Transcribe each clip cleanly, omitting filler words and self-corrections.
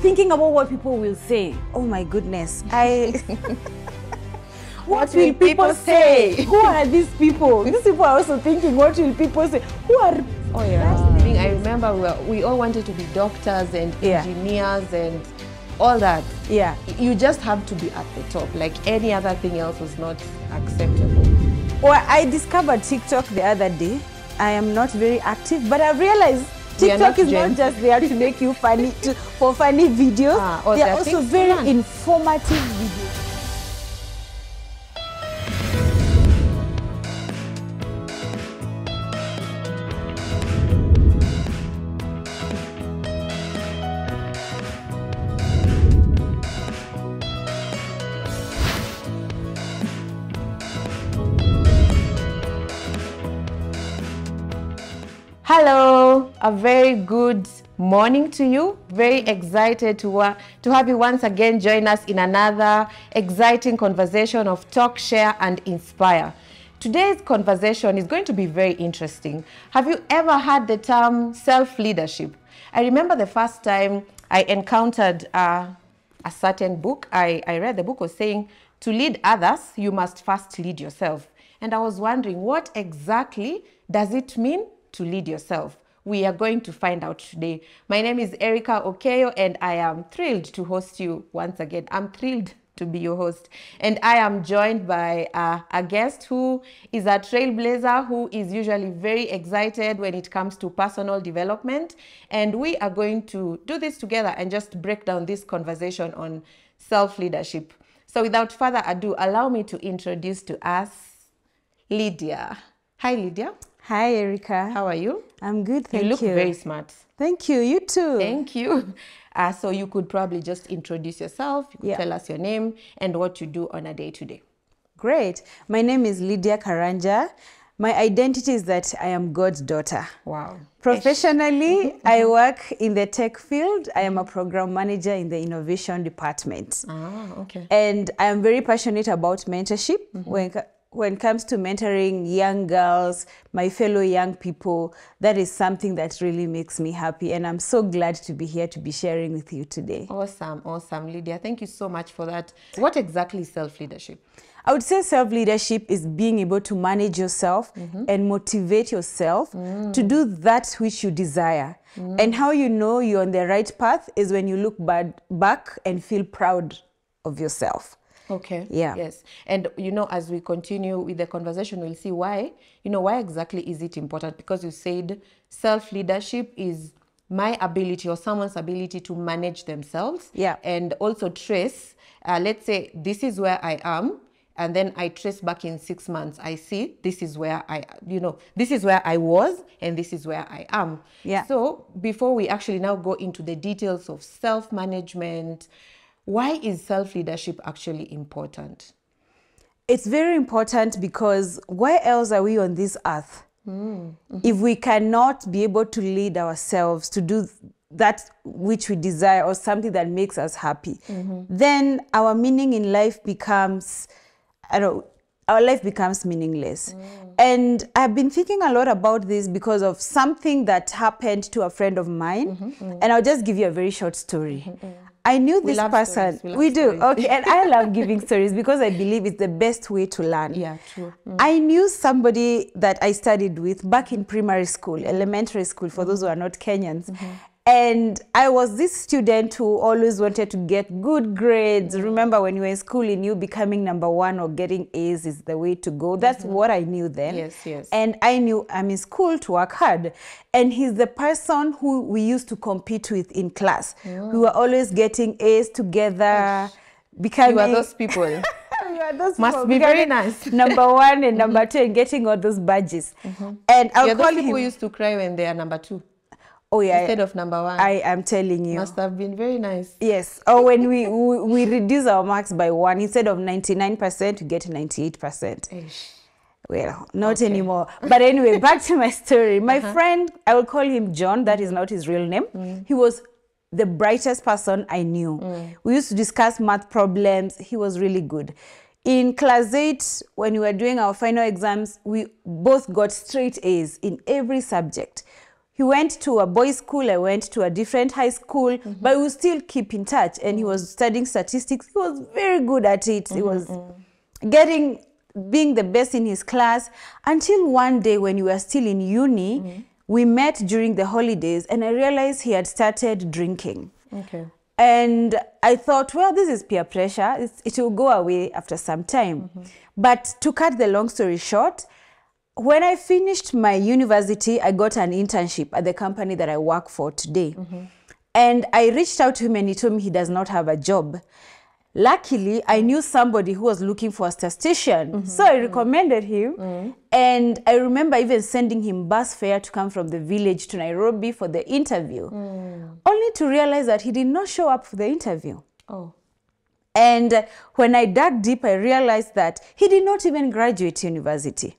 thinking about what people will say. Oh my goodness. What will people say? Who are these people? These people are also thinking, what will people say? Who are... Oh yeah. I remember we all wanted to be doctors and engineers and all that. Yeah. You just have to be at the top. Like any other thing else was not acceptable. Well, I discovered TikTok the other day. I am not very active, but I realized TikTok is not just there to make you funny, for funny videos. They are also very informative videos. Hello, a very good morning to you. Very excited to have you once again join us in another exciting conversation of Talk, Share and Inspire. Today's conversation is going to be very interesting. Have you ever heard the term self-leadership? I remember the first time I encountered a certain book. I read the book was saying, to lead others, you must first lead yourself. And I was wondering, what exactly does it mean to lead yourself? We are going to find out today. My name is Erica Okeyo and I am thrilled to host you once again. I'm thrilled to be your host. And I am joined by a guest who is a trailblazer, who is usually very excited when it comes to personal development. And we are going to do this together and just break down this conversation on self-leadership. So without further ado, allow me to introduce to us Lydia. Hi, Lydia. Hi, Erica. How are you? I'm good, thank you. You look very smart. Thank you, you too. Thank you. So you could probably just introduce yourself, you could tell us your name and what you do on a day-to-day. Great. My name is Lydia Karanja. My identity is that I am God's daughter. Wow. Professionally, I work in the tech field. I am a program manager in the innovation department. Ah, okay. And I am very passionate about mentorship. When it comes to mentoring young girls, my fellow young people, that is something that really makes me happy. And I'm so glad to be here to be sharing with you today. Awesome, awesome, Lydia. Thank you so much for that. What exactly is self-leadership? I would say self-leadership is being able to manage yourself and motivate yourself to do that which you desire. And how you know you're on the right path is when you look back and feel proud of yourself. Okay. Yeah. Yes. And, you know, as we continue with the conversation, we'll see why, why exactly is it important? Because you said self-leadership is my ability or someone's ability to manage themselves. Yeah. And also trace, let's say this is where I am. And then I trace back in 6 months. I see this is where this is where I was and this is where I am. Yeah. So before we actually now go into the details of self-management, why is self-leadership actually important? It's very important because where else are we on this earth? If we cannot be able to lead ourselves to do that which we desire or something that makes us happy, then our meaning in life becomes, our life becomes meaningless. And I've been thinking a lot about this because of something that happened to a friend of mine. And I'll just give you a very short story. I knew this person. We do. Okay. And I love giving stories because I believe it's the best way to learn. Yeah, true. I knew somebody that I studied with back in primary school, elementary school, for those who are not Kenyans. And I was this student who always wanted to get good grades. Remember when you were in school, you knew becoming #1 or getting A's is the way to go. That's what I knew then. Yes, yes. And I knew I'm in school to work hard. And he's the person who we used to compete with in class. We were always getting A's together. You are those people. Must be very nice. #1 and #2 and getting all those badges. And I'll call him. People used to cry when they are #2. Oh yeah. Instead of #1. I am telling you. Must have been very nice. Yes. Or when we reduce our marks by 1, instead of 99%, we get 98%. Well, not anymore. But anyway, back to my story. My friend, I will call him John. That is not his real name. He was the brightest person I knew. We used to discuss math problems. He was really good. In class 8, when we were doing our final exams, we both got straight A's in every subject. He went to a boys' school, I went to a different high school, but we still keep in touch. And he was studying statistics. He was very good at it. He was being the best in his class, until one day when we were still in uni, we met during the holidays, and I realized he had started drinking. Okay. And I thought, well, this is peer pressure. It will go away after some time. But to cut the long story short, when I finished my university, I got an internship at the company that I work for today. And I reached out to him, and he told me he does not have a job. Luckily, I knew somebody who was looking for a statistician. So I recommended him. And I remember even sending him bus fare to come from the village to Nairobi for the interview, only to realize that he did not show up for the interview. Oh. And when I dug deep, I realized that he did not even graduate university.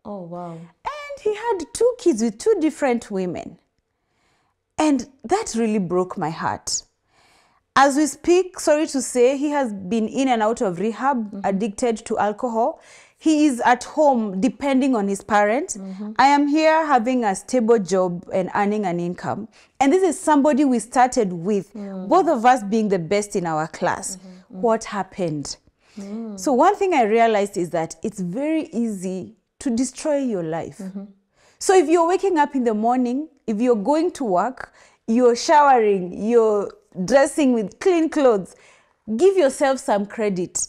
Oh, wow. And he had 2 kids with 2 different women. And that really broke my heart. As we speak, sorry to say, he has been in and out of rehab, addicted to alcohol. He is at home depending on his parents. I am here having a stable job and earning an income. And this is somebody we started with, both of us being the best in our class. What happened? So one thing I realized is that it's very easy to destroy your life. So if you're waking up in the morning, if you're going to work, you're showering, you're dressing with clean clothes, give yourself some credit.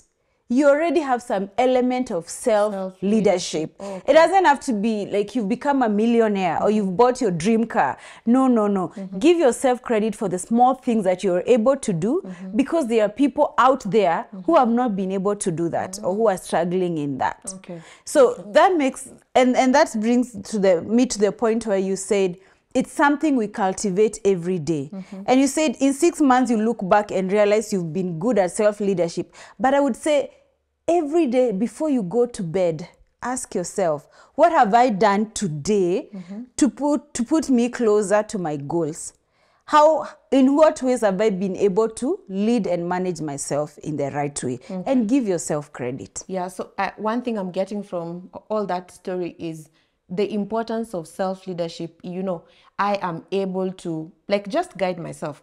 You already have some element of self-leadership. Okay. It doesn't have to be like you've become a millionaire or you've bought your dream car. No, no, no. Give yourself credit for the small things that you're able to do, because there are people out there who have not been able to do that or who are struggling in that. Okay. So that makes, and that brings me to the point where you said, it's something we cultivate every day. And you said in 6 months, you look back and realize you've been good at self-leadership. But I would say every day before you go to bed, ask yourself, what have I done today to put me closer to my goals? In what ways have I been able to lead and manage myself in the right way? And give yourself credit. Yeah, so one thing I'm getting from all that story is the importance of self-leadership. You know, I am able to just guide myself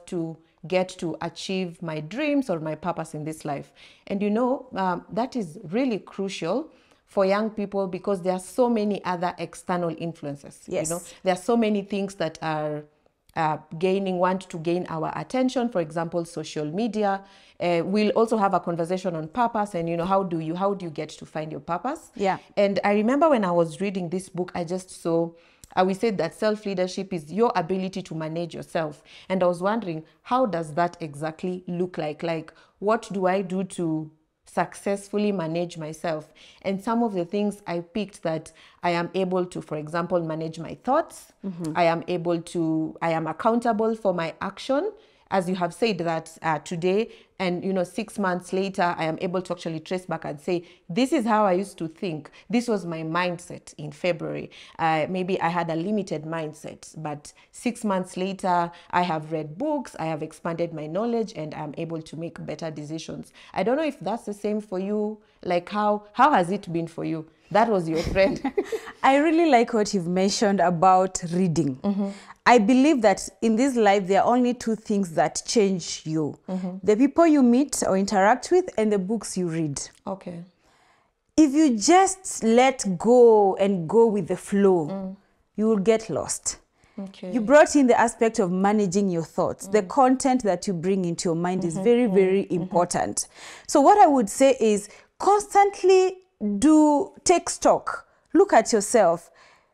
to get to achieve my dreams or my purpose in this life. And you know, that is really crucial for young people, because there are so many other external influences. Yes. You know, there are so many things that are want to gain our attention. For example, social media. We'll also have a conversation on purpose, and you know, how do you get to find your purpose? Yeah. And I remember when I was reading this book, I just saw we said that self-leadership is your ability to manage yourself. And I was wondering, how does that exactly look like? Like, what do I do to successfully manage myself? And some of the things I picked that I am able to, for example, manage my thoughts. I am accountable for my action. As you have said that today, and you know, 6 months later, I am able to actually trace back and say, this is how I used to think. This was my mindset in February. Maybe I had a limited mindset, but 6 months later, I have read books, I have expanded my knowledge, and I'm able to make better decisions. I don't know if that's the same for you. Like, how has it been for you? That was your friend. I really like what you've mentioned about reading. I believe that in this life, there are only 2 things that change you. The people you meet or interact with, and the books you read. Okay. If you just let go and go with the flow, you will get lost. Okay. You brought in the aspect of managing your thoughts. The content that you bring into your mind is very, very important. So what I would say is constantly take stock. Look at yourself.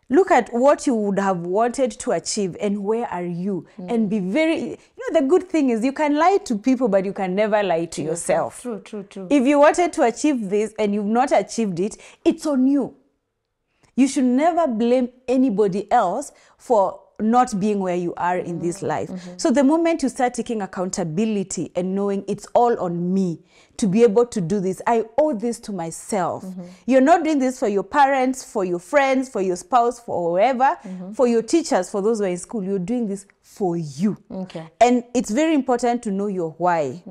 Look at what you would have wanted to achieve and where are you, and be very, you know, the good thing is you can lie to people, but you can never lie to yourself. True. If you wanted to achieve this and you've not achieved it, it's on you. You should never blame anybody else for not being where you are in this life. So the moment you start taking accountability and knowing it's all on me to be able to do this, I owe this to myself. You're not doing this for your parents, for your friends, for your spouse, for whoever, for your teachers, for those who are in school. You're doing this for you. Okay. And it's very important to know your why.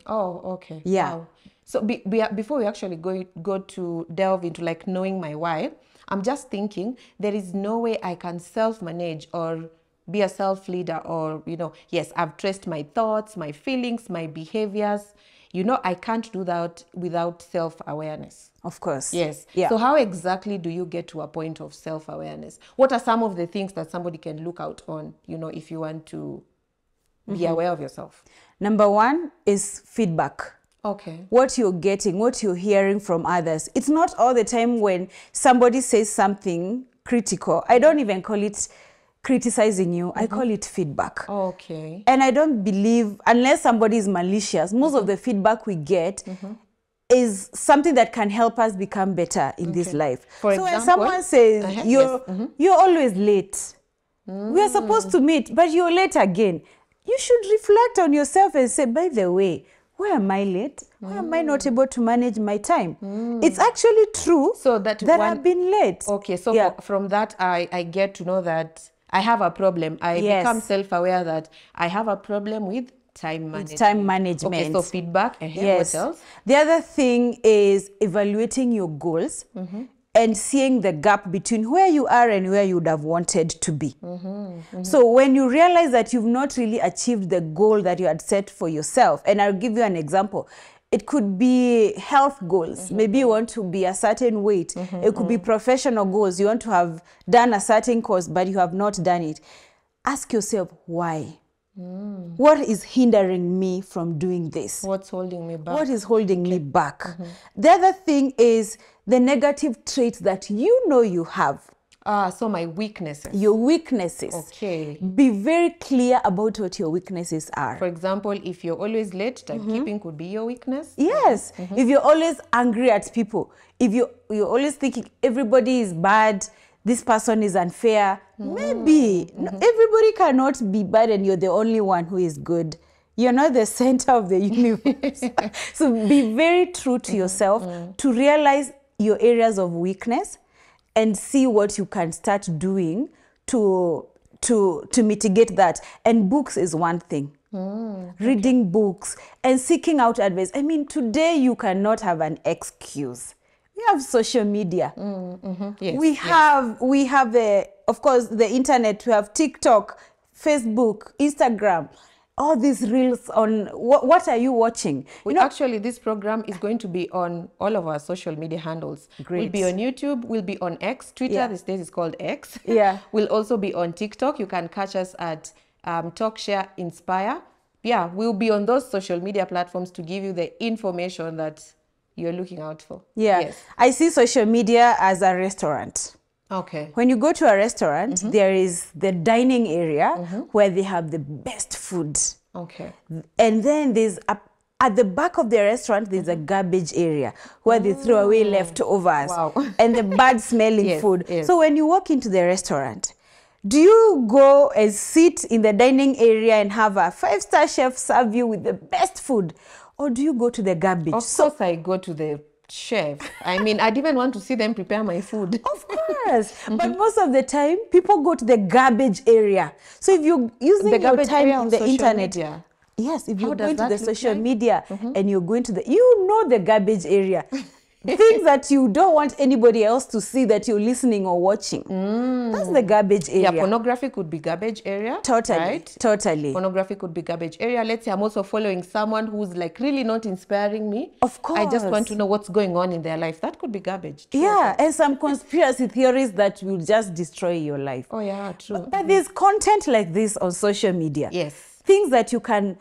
Oh, okay. Yeah. Wow. So before we actually go to delve into like knowing my why, I'm just thinking there is no way I can self-manage or be a self-leader, or, yes, I've traced my thoughts, my feelings, my behaviors. I can't do that without self-awareness. Of course. Yes. Yeah. So how exactly do you get to a point of self-awareness? What are some of the things that somebody can look out on, if you want to be aware of yourself? Number one is feedback. Okay. What you're getting, what you're hearing from others. It's not all the time when somebody says something critical. I don't even call it criticizing you. I call it feedback. Okay. And I don't believe, unless somebody is malicious, most of the feedback we get is something that can help us become better in this life. For so example, when someone says, you're always late, we are supposed to meet, but you're late again, you should reflect on yourself and say, by the way, why am I late? Why am I not able to manage my time? It's actually true that I've been late. Okay, so from that, I get to know that I have a problem. I become self-aware that I have a problem with time management. Okay, so feedback. What else? The other thing is evaluating your goals and seeing the gap between where you are and where you would have wanted to be. So when you realize that you've not really achieved the goal that you had set for yourself, and I'll give you an example. It could be health goals. Maybe you want to be a certain weight. It could be professional goals. You want to have done a certain course, but you have not done it. Ask yourself, why? What is hindering me from doing this? What's holding me back? What is holding me back? The other thing is the negative traits that you have. So my weaknesses. Your weaknesses. Okay. Be very clear about what your weaknesses are. For example, if you're always late, timekeeping could be your weakness. Yes. If you're always angry at people, if you're always thinking everybody is bad, this person is unfair, maybe. No, everybody cannot be bad and you're the only one who is good. You're not the center of the universe. So be very true to yourself to realize your areas of weakness and see what you can start doing to mitigate that. And books is one thing. Reading books and seeking out advice. I mean, today you cannot have an excuse. We have social media. Yes, we have of course, the internet. We have TikTok, Facebook, Instagram. All these reels on what are you watching? Actually, this program is going to be on all of our social media handles. Great. We'll be on YouTube, we'll be on X, Twitter, these days is called X. Yeah. We'll also be on TikTok. You can catch us at Talk, Share, Inspire. Yeah, we'll be on those social media platforms to give you the information that you're looking out for. Yeah. Yes. I see social media as a restaurant. Okay. When you go to a restaurant, there is the dining area where they have the best food. Okay. And then there's at the back of the restaurant, there's a garbage area where they throw away leftovers and the bad smelling food. Yes. So when you walk into the restaurant, do you go and sit in the dining area and have a 5-star chef serve you with the best food? Or do you go to the garbage? Of course I go to the chef. I mean, I'd even want to see them prepare my food. Of course. But most of the time, people go to the garbage area. So if you're using your time in the internet, yes, if you're going to the social media and you're going to the garbage area. Things that you don't want anybody else to see that you're listening or watching. That's the garbage area. Yeah, pornography could be garbage area. Totally, right? Totally. Pornography could be garbage area. Let's say I'm also following someone who's like really not inspiring me. Of course. I just want to know what's going on in their life. That could be garbage. True. Yeah, and some conspiracy theories that will just destroy your life. Oh yeah, true. But there's content like this on social media. Yes. Things that you can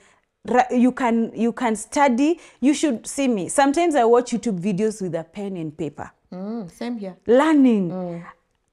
study. You should see me. Sometimes I watch YouTube videos with a pen and paper. Same here. Learning.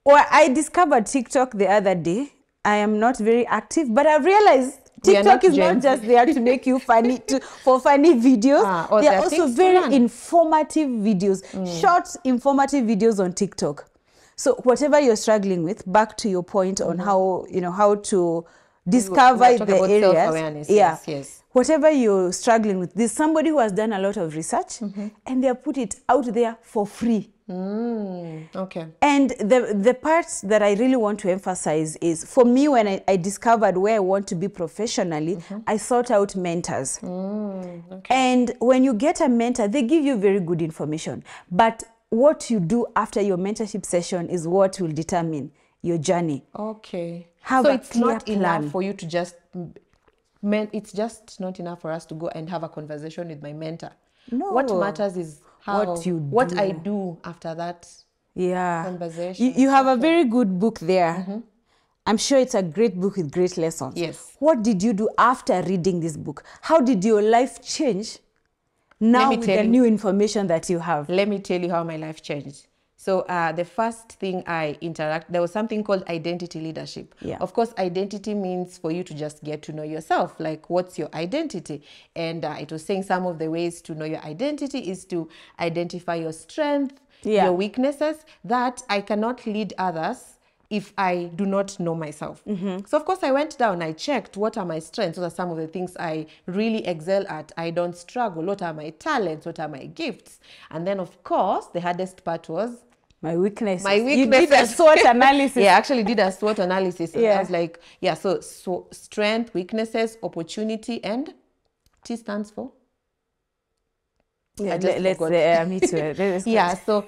Or I discovered TikTok the other day. I am not very active, but I've realized TikTok is not just there to make you funny, for funny videos. They are also very informative videos, short informative videos on TikTok. So whatever you're struggling with, back to your point on how to discover the areas. Yes. Whatever you're struggling with, there's somebody who has done a lot of research and they have put it out there for free. Okay. And the part that I really want to emphasize is, for me, when I discovered where I want to be professionally, I sought out mentors. Okay. And when you get a mentor, they give you very good information. But what you do after your mentorship session is what will determine your journey. Okay. Have so a it's clear not enough plan. for you to just, it's just not enough for us to go and have a conversation with my mentor. No. What matters is how, what I do. do after that Yeah. conversation. You have a very good book there. I'm sure it's a great book with great lessons. Yes. What did you do after reading this book? How did your life change now with the new information that you have? Let me tell you how my life changed. So the first thing there was something called identity leadership. Yeah. Of course, identity means for you to just get to know yourself, like what's your identity? And it was saying some of the ways to know your identity is to identify your strength, your weaknesses, that I cannot lead others if I do not know myself. So of course I went down, I checked what are my strengths, what are some of the things I really excel at, I don't struggle, what are my talents, what are my gifts. And then of course the hardest part was my weaknesses. You did a SWOT analysis. Yeah, I actually did a SWOT analysis. Yeah. I was like, so strength, weaknesses, opportunity, and T stands for? Yeah, me too. Yeah, so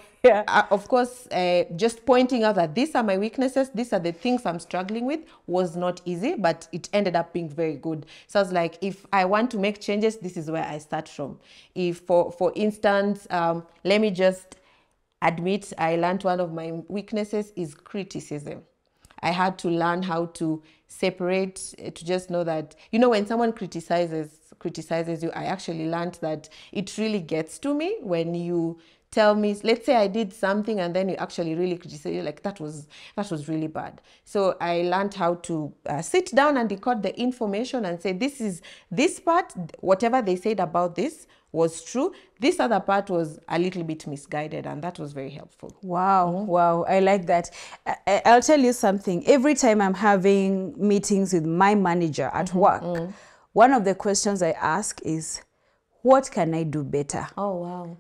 of course, just pointing out that these are my weaknesses, these are the things I'm struggling with was not easy, but it ended up being very good. So I was like, if I want to make changes, this is where I start from. If, for instance, let me just admit, I learned one of my weaknesses is criticism. I had to learn how to separate, to just know that, when someone criticizes you, I actually learned that it really gets to me when you tell me, let's say I did something and then you actually really criticize, like that was really bad. So I learned how to sit down and decode the information and say, this part, whatever they said about this was true. This other part was a little bit misguided, and that was very helpful. Wow, wow, I like that. I'll tell you something. Every time I'm having meetings with my manager at work, one of the questions I ask is, what can I do better? Oh, wow.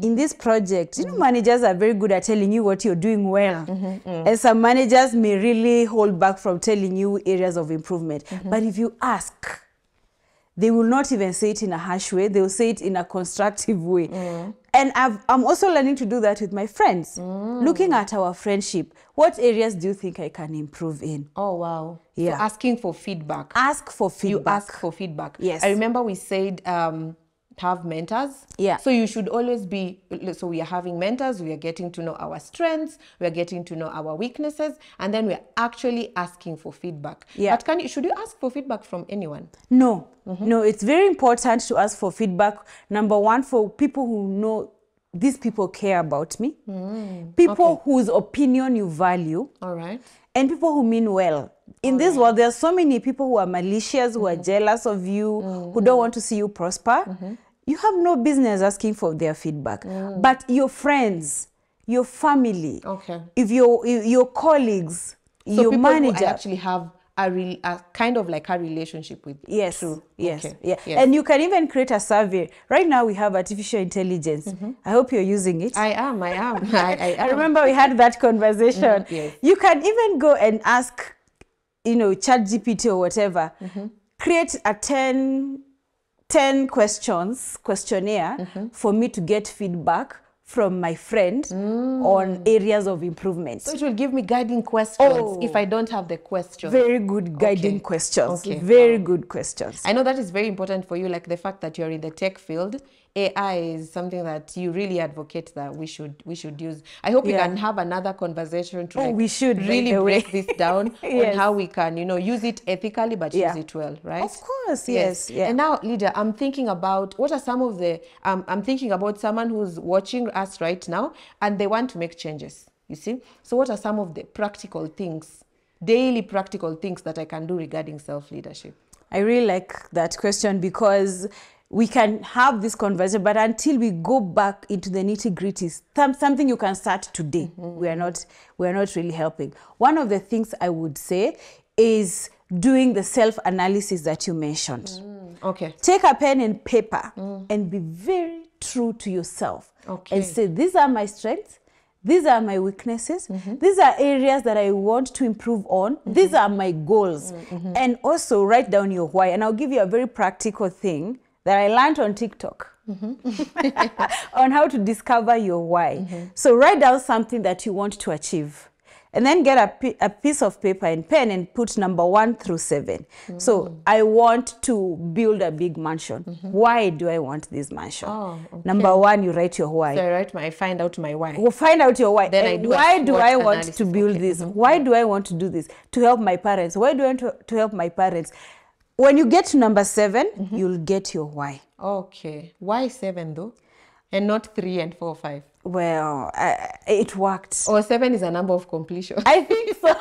In this project, managers are very good at telling you what you're doing well. And some managers may really hold back from telling you areas of improvement. But if you ask, they will not even say it in a harsh way. They will say it in a constructive way. And I'm also learning to do that with my friends. Looking at our friendship, what areas do you think I can improve in? Oh, wow. Yeah. So asking for feedback. Ask for feedback. You ask for feedback. Yes. I remember we said have mentors. Yeah. So you should always be, so we are having mentors, we are getting to know our strengths, we are getting to know our weaknesses, and then we are actually asking for feedback. Yeah. But should you ask for feedback from anyone? No. No, it's very important to ask for feedback. Number one, for people who know these people care about me. People whose opinion you value. All right. And people who mean well. In this world, there are so many people who are malicious, who are jealous of you, who don't want to see you prosper. You have no business asking for their feedback. But your friends, your family, if your colleagues, so your people manager, who I actually have a kind of like a relationship with. Yes. True. Yes. Okay. Yeah. Yes. And you can even create a survey. Right now we have artificial intelligence. I hope you're using it. I am. I remember we had that conversation. Yes. You can even go and ask, ChatGPT or whatever, create a 10 questionnaire for me to get feedback from my friend on areas of improvement. So it will give me guiding questions if I don't have the question. Very good guiding questions. Okay. Very good questions. I know that is very important for you, like the fact that you're in the tech field. AI is something that you really advocate that we should use. I hope we can have another conversation to we should really break this down Yes. on how we can, use it ethically but use it well, right? Of course, yes. Yeah. And now, Lydia, I'm thinking about what are some of the, I'm thinking about someone who's watching us right now and they want to make changes, you see? So what are some of the practical things, daily practical things that I can do regarding self-leadership? I really like that question because we can have this conversation, but until we go back into the nitty-gritty, something you can start today, we are not really helping. One of the things I would say is doing the self-analysis that you mentioned. Okay. Take a pen and paper and be very true to yourself. And say, these are my strengths, these are my weaknesses, these are areas that I want to improve on, these are my goals. And also write down your why. And I'll give you a very practical thing that I learned on TikTok. on how to discover your why. So write down something that you want to achieve. And then get a piece of paper and pen and put number 1 through 7. So I want to build a big mansion. Why do I want this mansion? Oh, okay. Number 1, you write your why. So I find out my why. Well, find out your why. Then And why do I want to build this? Okay. Why do I want to do this? To help my parents. Why do I want to help my parents? When you get to number 7, you'll get your why. Okay. Why 7 though? And not 3 and 4, 5? Well, it worked. Or 7 is a number of completion. I think so.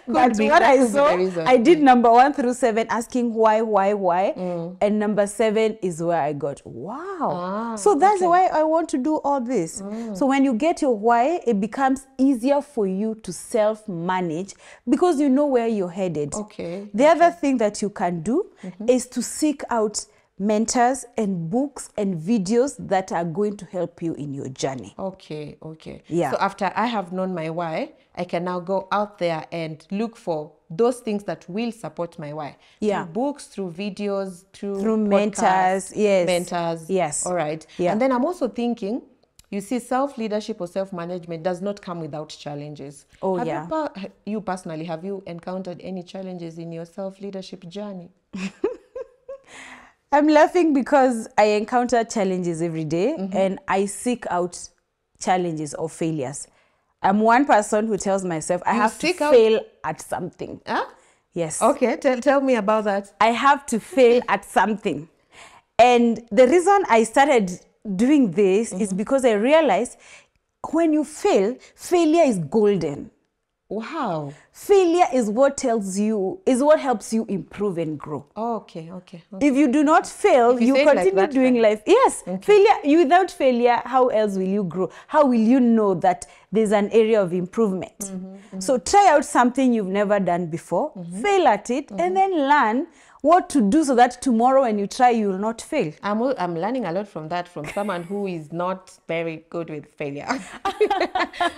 But what I saw, I did number 1 through 7 asking why. And number 7 is where I got, wow. So that's why I want to do all this. So when you get your why, it becomes easier for you to self-manage because you know where you're headed. Okay. The other thing that you can do is to seek out mentors and books and videos that are going to help you in your journey. Okay, okay. Yeah. So after I have known my why, I can now go out there and look for those things that will support my why. Yeah. Through books, through videos, through mentors. Yes. Mentors. Yes. All right. Yeah. And then I'm also thinking, you see, self-leadership or self-management does not come without challenges. Oh, You personally, have you encountered any challenges in your self-leadership journey? I'm laughing because I encounter challenges every day and I seek out challenges or failures. I'm one person who tells myself I have to fail at something. Huh? Yes. Okay, tell me about that. I have to fail at something. And the reason I started doing this is because I realized when you fail, failure is golden. Wow. Failure is what tells you, is what helps you improve and grow. Oh, okay. If you do not fail, you continue doing life. Yes, failure. Without failure, how else will you grow? How will you know that there's an area of improvement? So try out something you've never done before, fail at it, and then learn what to do so that tomorrow when you try, you will not fail. I'm learning a lot from that, from someone who is not very good with failure.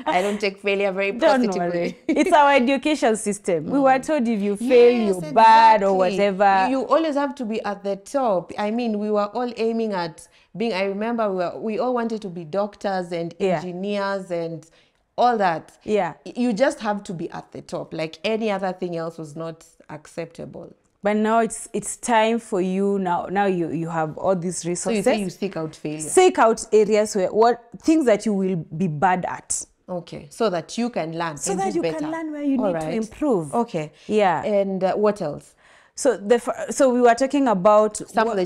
I don't take failure very positively. Don't worry. It's our education system. We were told if you fail, you're bad or whatever. You always have to be at the top. I mean, we were all aiming at being, I remember we all wanted to be doctors and engineers and all that. Yeah. You just have to be at the top. Like any other thing else was not acceptable. But now it's time for you now you have all these resources. So you say you seek out failure. Seek out areas where things that you will be bad at. Okay, so that you can learn. So that you can learn where you need to improve. Okay. Yeah. And what else? So we were talking about some of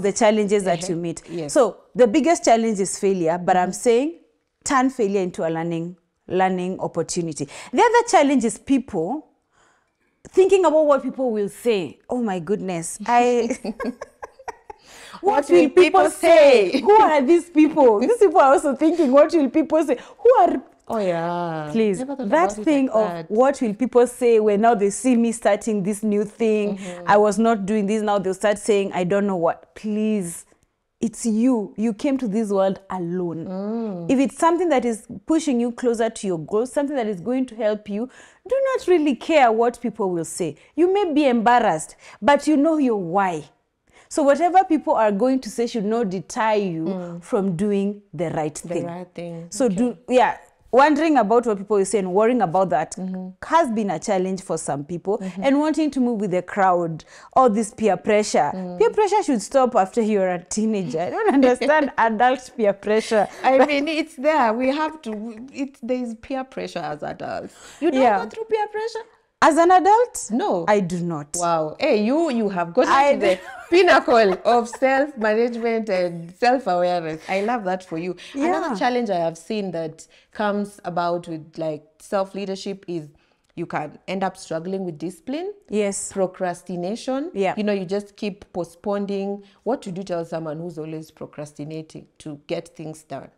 the challenges that you meet. Yes. So the biggest challenge is failure, but I'm saying turn failure into a learning opportunity. The other challenge is people thinking about what people will say. Oh my goodness. What will people say? Who are these people? These people are also thinking, what will people say? Who are... Oh yeah. Please, that thing of what will people say when now they see me starting this new thing, I was not doing this, now they'll start saying, I don't know what. Please, it's you. You came to this world alone. If it's something that is pushing you closer to your goals, something that is going to help you, do not really care what people will say. You may be embarrassed, but you know your why. So whatever people are going to say should not deter you from doing the right thing. The right thing. So wondering about what people will say and worrying about that has been a challenge for some people, and wanting to move with the crowd, all this peer pressure. Peer pressure should stop after you're a teenager. I don't understand adult peer pressure. I mean, it's there. We have to, there's peer pressure as adults. You don't go through peer pressure? As an adult? No. I do not. Wow. Hey, you have gotten to the pinnacle of self-management and self-awareness. I love that for you. Yeah. Another challenge I have seen that comes about with like self-leadership is you can end up struggling with discipline. Yes. Procrastination. Yeah. You know, you just keep postponing. What would you tell someone who's always procrastinating to get things done?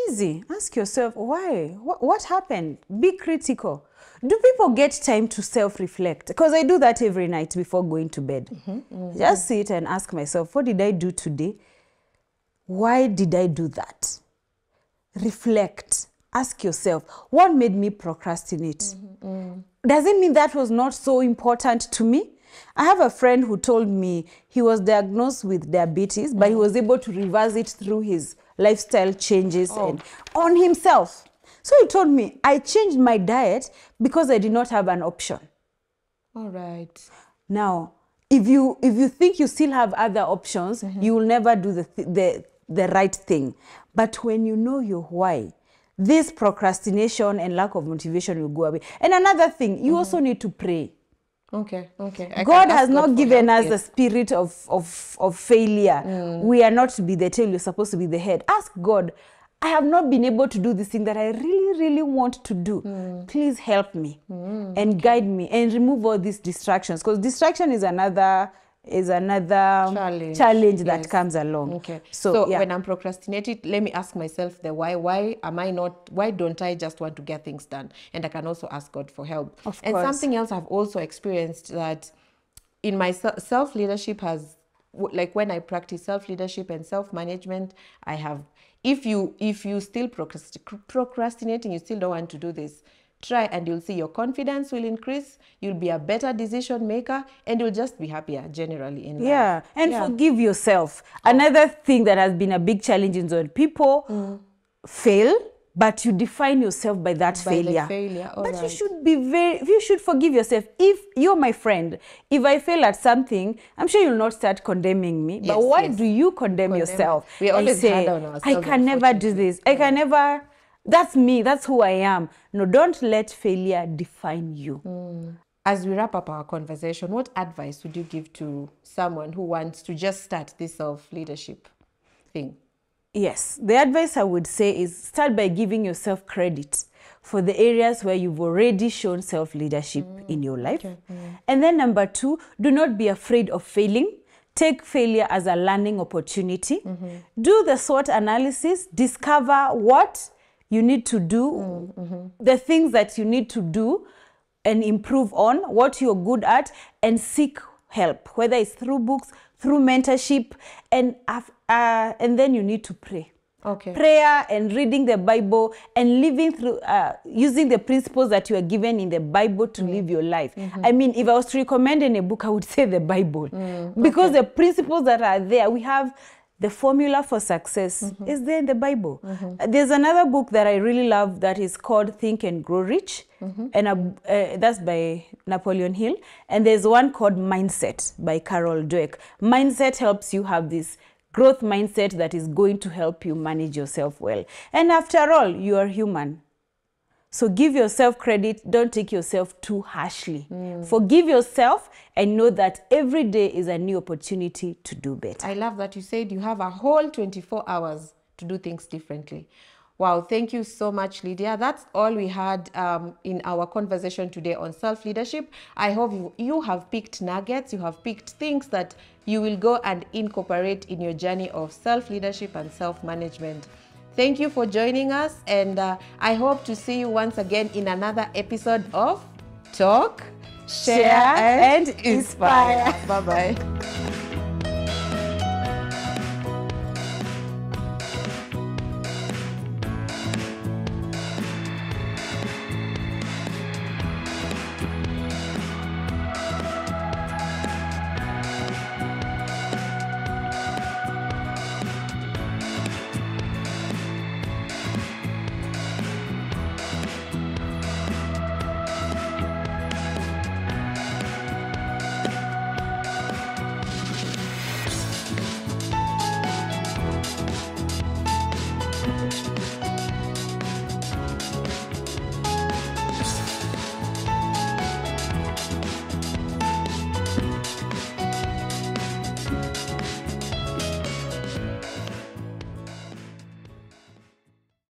Easy. Ask yourself, why? What happened? Be critical. Do people get time to self-reflect? Because I do that every night before going to bed. Just sit and ask myself, what did I do today? Why did I do that? Reflect. Ask yourself, what made me procrastinate? Does it mean that was not so important to me? I have a friend who told me he was diagnosed with diabetes, but he was able to reverse it through his lifestyle changes and on himself. So he told me, I changed my diet because I did not have an option. All right. Now, if you think you still have other options, you will never do the right thing. But when you know your why, this procrastination and lack of motivation will go away. And another thing, you also need to pray. Okay. God has not given us the spirit of failure. We are not to be the tail, you're supposed to be the head. Ask God, I have not been able to do this thing that I really, really want to do. Please help me and guide me and remove all these distractions, because distraction is another challenge that comes along. Okay. So when I'm procrastinating, let me ask myself the why. Why don't I just want to get things done? And I can also ask God for help. Of and course. Something else I've also experienced that in my self-leadership like when I practice self-leadership and self-management, I have, if you still procrastinating, you still don't want to do this, try and you'll see your confidence will increase, you'll be a better decision maker, and you'll just be happier generally in life. And forgive yourself. Another thing that has been a big challenge is when people fail, but you define yourself by that failure. But you should forgive yourself. If you're my friend, if I fail at something, I'm sure you'll not start condemning me. But why do you condemn yourself? We always say, hard on ourselves. I can never do this. I can never. That's me. That's who I am. No, don't let failure define you. As we wrap up our conversation, what advice would you give to someone who wants to just start this self-leadership thing? Yes, the advice I would say is start by giving yourself credit for the areas where you've already shown self-leadership in your life. And then number 2, do not be afraid of failing. Take failure as a learning opportunity. Do the SWOT analysis, discover what you need to do, the things that you need to do and improve on, what you're good at, and seek help, whether it's through books, through mentorship, and then you need to pray. Prayer and reading the Bible and living through, using the principles that you are given in the Bible to live your life. I mean, if I was to recommend any book, I would say the Bible. Because the principles that are there, we have the formula for success is there in the Bible. There's another book that I really love that is called Think and Grow Rich, and that's by Napoleon Hill. And there's one called Mindset by Carol Dweck. Mindset helps you have this growth mindset that is going to help you manage yourself well. And after all, you are human. So give yourself credit. Don't take yourself too harshly. Forgive yourself and know that every day is a new opportunity to do better. I love that you said you have a whole 24 hours to do things differently. Wow, thank you so much, Lydia. That's all we had in our conversation today on self-leadership. I hope you have picked nuggets, you have picked things that you will go and incorporate in your journey of self-leadership and self-management. Thank you for joining us, and I hope to see you once again in another episode of Talk, Share, and Inspire. Bye-bye.